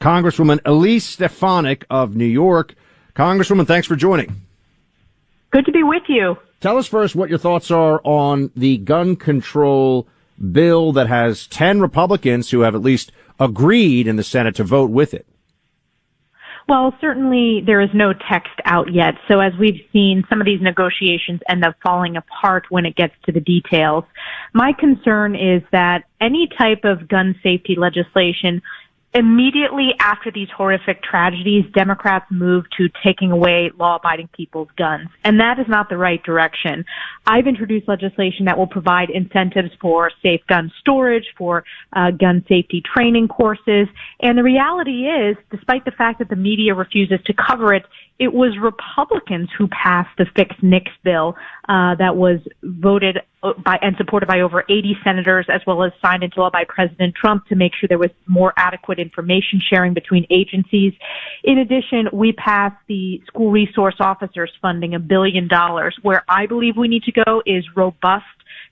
Congresswoman Elise Stefanik of New York. Congresswoman, thanks for joining. Good to be with you. Tell us first what your thoughts are on the gun control bill that has 10 Republicans who have at least agreed in the Senate to vote with it. Well, certainly there is no text out yet. So as we've seen, some of these negotiations end up falling apart when it gets to the details. My concern is that any type of gun safety legislation, immediately after these horrific tragedies, Democrats move to taking away law-abiding people's guns. And that is not the right direction. I've introduced legislation that will provide incentives for safe gun storage, for gun safety training courses. And the reality is, despite the fact that the media refuses to cover it, it was Republicans who passed the Fix NICS bill that was voted by and supported by over 80 senators, as well as signed into law by President Trump to make sure there was more adequate information sharing between agencies. In addition, we passed the school resource officers funding $1 billion. Where I believe we need to go is robust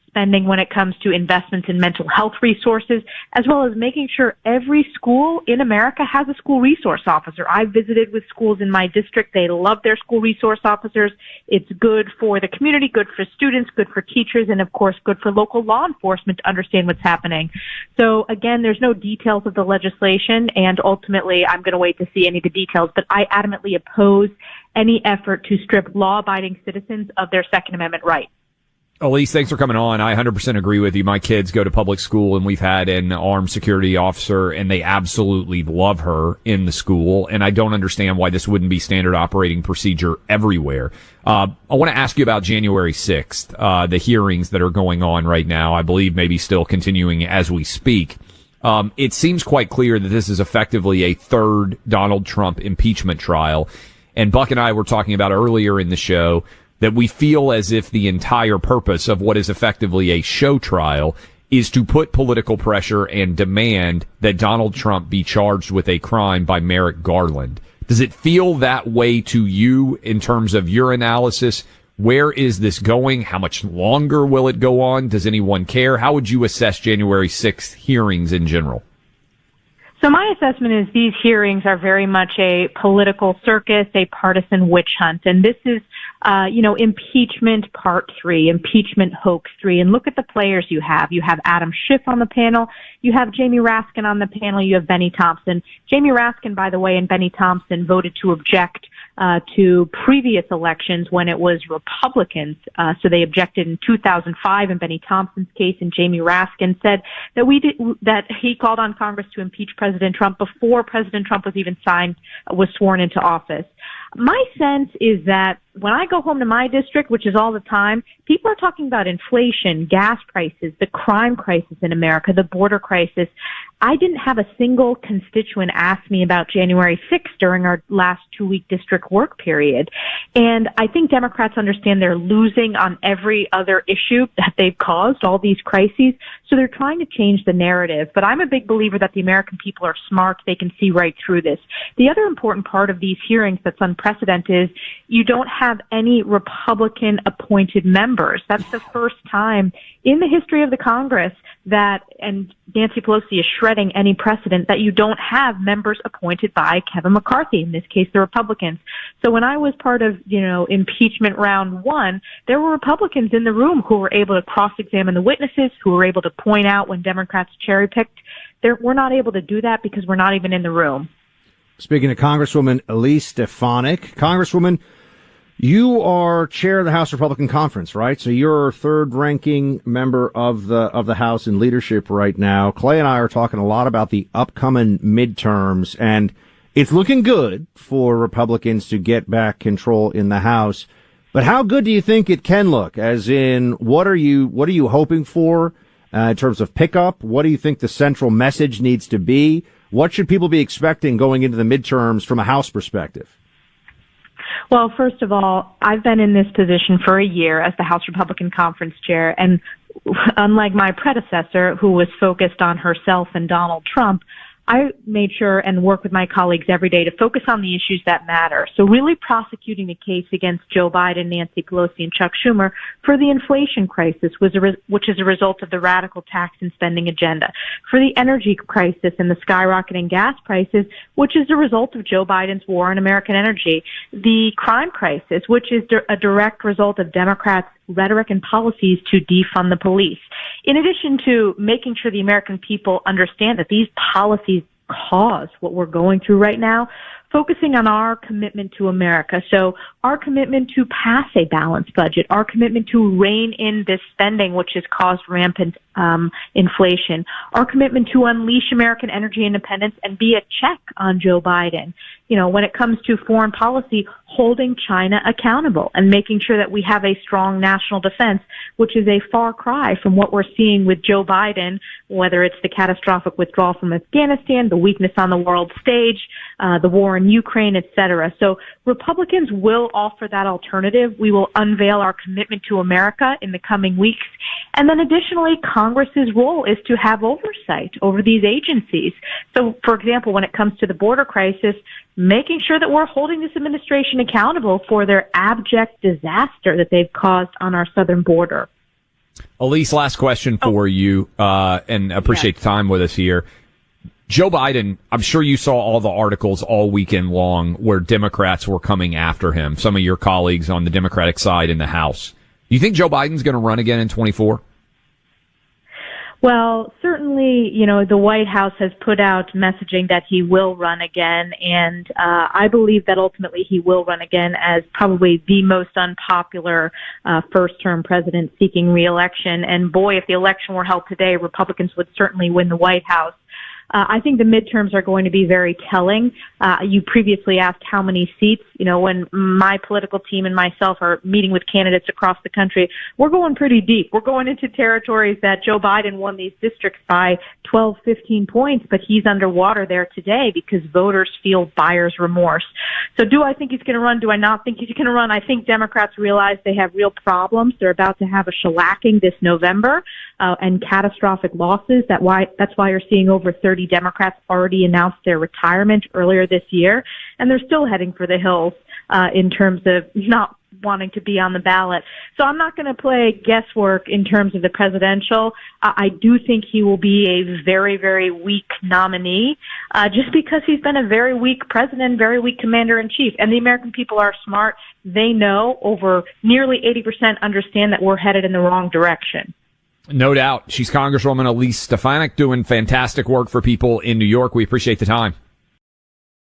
spending when it comes to investments in mental health resources, as well as making sure every school in America has a school resource officer. I've visited with schools in my district. They love their school resource officers. It's good for the community, good for students, good for teachers, and of course, good for local law enforcement to understand what's happening. So again, there's no details of the legislation, and ultimately, I'm going to wait to see any of the details, but I adamantly oppose any effort to strip law-abiding citizens of their Second Amendment right. Elise, thanks for coming on. I 100% agree with you. My kids go to public school, and we've had an armed security officer, and they absolutely love her in the school. And I don't understand why this wouldn't be standard operating procedure everywhere. I want to ask you about January 6th, the hearings that are going on right now. I believe maybe still continuing as we speak. It seems quite clear that this is effectively a third Donald Trump impeachment trial. And Buck and I were talking about earlier in the show that we feel as if the entire purpose of what is effectively a show trial is to put political pressure and demand that Donald Trump be charged with a crime by Merrick Garland. Does it feel that way to you in terms of your analysis? Where is this going? How much longer will it go on? Does anyone care? How would you assess January 6th hearings in general? So my assessment is these hearings are very much a political circus, a partisan witch hunt. And this is, impeachment part 3, impeachment hoax 3. And look at the players you have. You have Adam Schiff on the panel. You have Jamie Raskin on the panel. You have Benny Thompson. Jamie Raskin, by the way, and Benny Thompson voted to object to previous elections when it was Republicans. So they objected in 2005 in Benny Thompson's case, and Jamie Raskin said that he called on Congress to impeach President Trump before President Trump was sworn into office. My sense is that when I go home to my district, which is all the time, people are talking about inflation, gas prices, the crime crisis in America, the border crisis. I didn't have a single constituent ask me about January 6th during our last 2-week district work period. And I think Democrats understand they're losing on every other issue that they've caused, all these crises. So they're trying to change the narrative. But I'm a big believer that the American people are smart. They can see right through this. The other important part of these hearings that's unprecedented is you don't have any Republican appointed members. That's the first time in the history of the Congress that, and Nancy Pelosi is shredding any precedent, that you don't have members appointed by Kevin McCarthy, in this case the Republicans. So when I was part of, impeachment round 1, there were Republicans in the room who were able to cross-examine the witnesses, who were able to point out when Democrats cherry-picked. We're not able to do that because we're not even in the room. Speaking of Congresswoman Elise Stefanik, Congresswoman, you are chair of the House Republican Conference, right? So you're third-ranking member of the House in leadership right now. Clay and I are talking a lot about the upcoming midterms, and it's looking good for Republicans to get back control in the House. But how good do you think it can look? As in, what are you hoping for in terms of pickup? What do you think the central message needs to be? What should people be expecting going into the midterms from a House perspective? Well, first of all, I've been in this position for a year as the House Republican Conference chair, and unlike my predecessor, who was focused on herself and Donald Trump, I made sure and work with my colleagues every day to focus on the issues that matter. So really prosecuting the case against Joe Biden, Nancy Pelosi, and Chuck Schumer for the inflation crisis, which is a result of the radical tax and spending agenda, for the energy crisis and the skyrocketing gas prices, which is a result of Joe Biden's war on American energy, the crime crisis, which is a direct result of Democrats' rhetoric and policies to defund the police. In addition to making sure the American people understand that these policies cause what we're going through right now, focusing on our commitment to America. So our commitment to pass a balanced budget, our commitment to rein in this spending, which has caused rampant inflation, our commitment to unleash American energy independence and be a check on Joe Biden. You know, when it comes to foreign policy, holding China accountable and making sure that we have a strong national defense, which is a far cry from what we're seeing with Joe Biden, whether it's the catastrophic withdrawal from Afghanistan, the weakness on the world stage, the war in Ukraine, et cetera. So Republicans will offer that alternative. We will unveil our commitment to America in the coming weeks. And then additionally, Congress's role is to have oversight over these agencies. So, for example, when it comes to the border crisis, making sure that we're holding this administration accountable for their abject disaster that they've caused on our southern border. Elise, last question for you, and appreciate the time with us here. Joe Biden, I'm sure you saw all the articles all weekend long where Democrats were coming after him, some of your colleagues on the Democratic side in the House. Do you think Joe Biden's going to run again in 24? Well, certainly, you know, the White House has put out messaging that he will run again, and I believe that ultimately he will run again as probably the most unpopular first-term president seeking re-election. And boy, if the election were held today, Republicans would certainly win the White House. I think the midterms are going to be very telling. You previously asked how many seats. You know, when my political team and myself are meeting with candidates across the country, we're going pretty deep. We're going into territories that Joe Biden won these districts by 12, 15 points, but he's underwater there today because voters feel buyer's remorse. So do I think he's going to run? Do I not think he's going to run? I think Democrats realize they have real problems. They're about to have a shellacking this November and catastrophic losses. That's why you're seeing over 30 Democrats already announced their retirement earlier this year, and they're still heading for the hills in terms of not wanting to be on the ballot. So I'm not going to play guesswork in terms of the presidential. I do think he will be a very, very weak nominee just because he's been a very weak president, very weak commander-in-chief. And the American people are smart. They know, over nearly 80% understand that we're headed in the wrong direction. No doubt. She's Congresswoman Elise Stefanik doing fantastic work for people in New York. We appreciate the time.